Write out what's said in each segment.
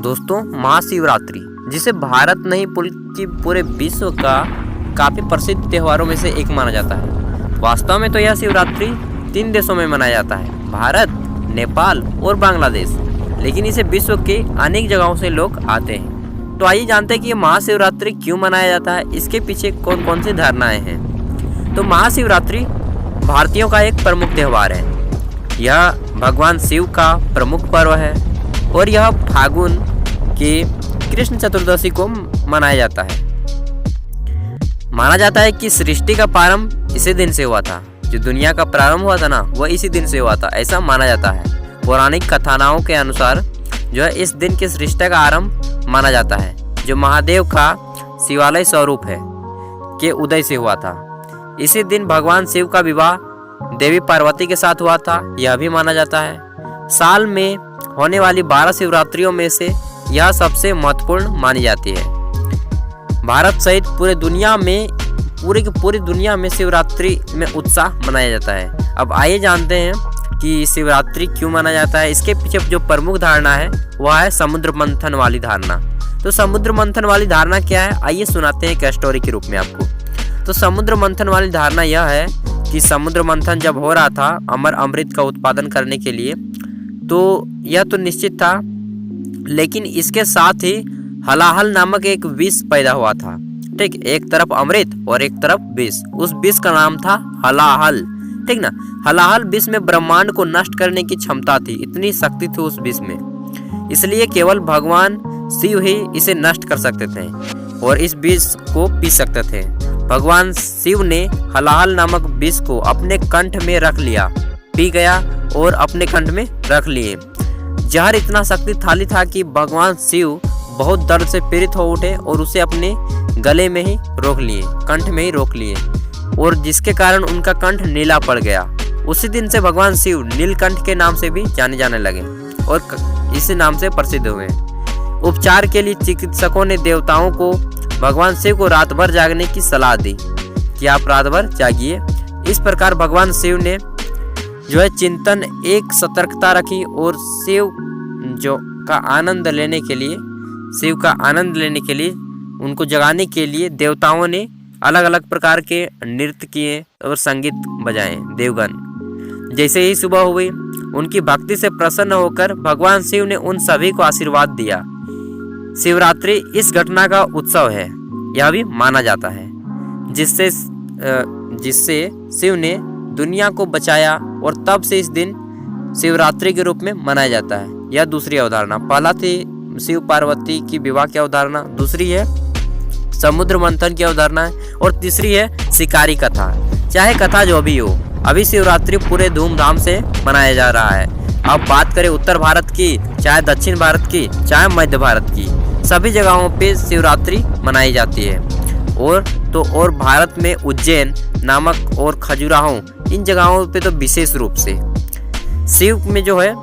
दोस्तों, महाशिवरात्रि जिसे भारत नहीं बल्कि पूरे विश्व का काफ़ी प्रसिद्ध त्योहारों में से एक माना जाता है। वास्तव में तो यह शिवरात्रि 3 देशों में मनाया जाता है, भारत, नेपाल और बांग्लादेश, लेकिन इसे विश्व के अनेक जगहों से लोग आते हैं। तो आइए जानते हैं कि ये महाशिवरात्रि क्यों मनाया जाता है, इसके पीछे कौन कौन सी धारणाएं हैं। तो महाशिवरात्रि भारतीयों का एक प्रमुख त्यौहार है। यह भगवान शिव का प्रमुख पर्व है और यह फागुन के कृष्ण चतुर्दशी को मनाया जाता है। माना जाता है कि सृष्टि का प्रारंभ इसी दिन से हुआ था। जो दुनिया का प्रारंभ हुआ था ना, वह इसी दिन से हुआ था, ऐसा माना जाता है। पौराणिक कथाओं के अनुसार जो है इस दिन की सृष्टि का आरंभ माना जाता है, जो महादेव का शिवालय स्वरूप है के उदय से हुआ था। इसी दिन भगवान शिव का विवाह देवी पार्वती के साथ हुआ था, यह भी माना जाता है। साल में होने वाली 12 शिवरात्रियों में से यह सबसे महत्वपूर्ण मानी जाती है। भारत सहित पूरी दुनिया में शिवरात्रि में उत्साह मनाया जाता है। अब आइए जानते हैं कि शिवरात्रि क्यों मनाया जाता है। इसके पीछे जो प्रमुख धारणा है वह है समुद्र मंथन वाली धारणा। तो समुद्र मंथन वाली धारणा क्या है, आइए सुनाते हैं एक स्टोरी के रूप में आपको। तो समुद्र मंथन वाली धारणा यह है कि समुद्र मंथन जब हो रहा था अमर अमृत का उत्पादन करने के लिए, तो यह तो निश्चित था, लेकिन इसके साथ ही हलाहल नामक एक विष पैदा हुआ था। ठीक, एक तरफ अमृत और एक तरफ विष। उस विष का नाम था हलाहल। ठीक ना, हलाहल विष में ब्रह्मांड को नष्ट करने की क्षमता थी, इतनी शक्ति थी उस विष में। इसलिए केवल भगवान शिव ही इसे नष्ट कर सकते थे और इस विष को पी सकते थे। भगवान शिव ने हलाहल नामक विष को अपने कंठ में रख लिया, पी गया और अपने कंठ में रख लिए। जहर इतना शक्तिशाली था कि भगवान शिव बहुत दर्द से पीड़ित हो उठे और उसे अपने गले में ही रोक लिए, कंठ में ही रोक लिए, और जिसके कारण उनका कंठ नीला पड़ गया। उसी दिन से भगवान शिव नीलकंठ के नाम से भी जाने जाने लगे और इसी नाम से प्रसिद्ध हुए। उपचार के लिए चिकित्सकों ने देवताओं को भगवान शिव को रात भर जागने की सलाह दी कि आप रात भर जागिए। इस प्रकार भगवान शिव ने जो है चिंतन एक सतर्कता रखी और शिव का आनंद लेने के लिए उनको जगाने के लिए देवताओं ने अलग अलग प्रकार के नृत्य किए और संगीत बजाए। देवगण जैसे ही सुबह हुई, उनकी भक्ति से प्रसन्न होकर भगवान शिव ने उन सभी को आशीर्वाद दिया। शिवरात्रि इस घटना का उत्सव है, यह भी माना जाता है, जिससे शिव ने दुनिया को बचाया और तब से इस दिन शिवरात्रि के रूप में मनाया जाता है। यह दूसरी अवधारणा। पहला थी शिव पार्वती की विवाह की अवधारणा, दूसरी है समुद्र मंथन की अवधारणा है, और तीसरी है शिकारी कथा। चाहे कथा जो भी हो, अभी शिवरात्रि पूरे धूमधाम से मनाया जा रहा है। अब बात करें उत्तर भारत की, चाहे दक्षिण भारत की, चाहे मध्य भारत की, सभी जगहों पे शिवरात्रि मनाई जाती है। और भारत में उज्जैन नामक और खजुराहो, इन जगहों पे तो विशेष रूप से शिव में जो है,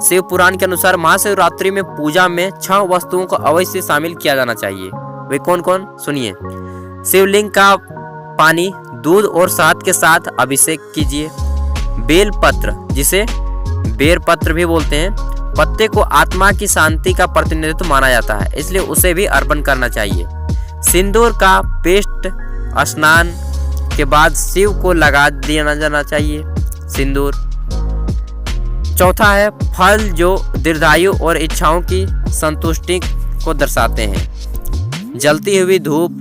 शिव पुराण के अनुसार महाशिवरात्रि में पूजा में 6 वस्तुओं को अवश्य शामिल किया जाना चाहिए। वे कौन कौन, सुनिए। शिवलिंग का पानी, दूध और शहद के साथ अभिषेक कीजिए। बेल पत्र, जिसे बेर पत्र भी बोलते हैं, पत्ते को आत्मा की शांति का प्रतिनिधित्व माना जाता है, इसलिए उसे भी अर्पण करना चाहिए। सिंदूर का पेस्ट स्नान के बाद शिव को लगा दिया जाना चाहिए, सिंदूर। चौथा है फल, जो दीर्घायु और इच्छाओं की संतुष्टि को दर्शाते हैं। जलती हुई धूप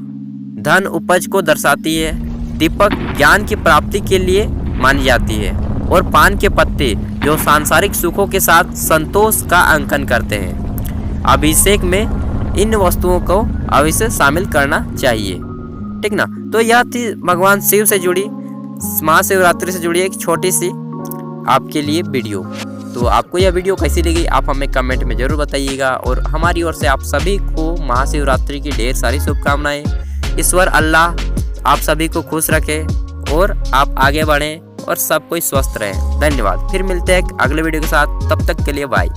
धन उपज को दर्शाती है। दीपक ज्ञान की प्राप्ति के लिए मानी जाती है, और पान के पत्ते जो सांसारिक सुखों के साथ संतोष का अंकन करते हैं। अभिषेक में इन वस्तुओं को अवश्य शामिल करना चाहिए। ठीक ना, तो यह थी भगवान शिव से जुड़ी, महाशिवरात्रि से जुड़ी एक छोटी सी आपके लिए वीडियो। तो आपको यह वीडियो कैसी लगी आप हमें कमेंट में जरूर बताइएगा, और हमारी ओर से आप सभी को महाशिवरात्रि की ढेर सारी शुभकामनाएं। ईश्वर अल्लाह आप सभी को खुश रखे और आप आगे बढ़ें और सब कोई स्वस्थ रहे। धन्यवाद। फिर मिलते हैं एक अगले वीडियो के साथ, तब तक के लिए बाय।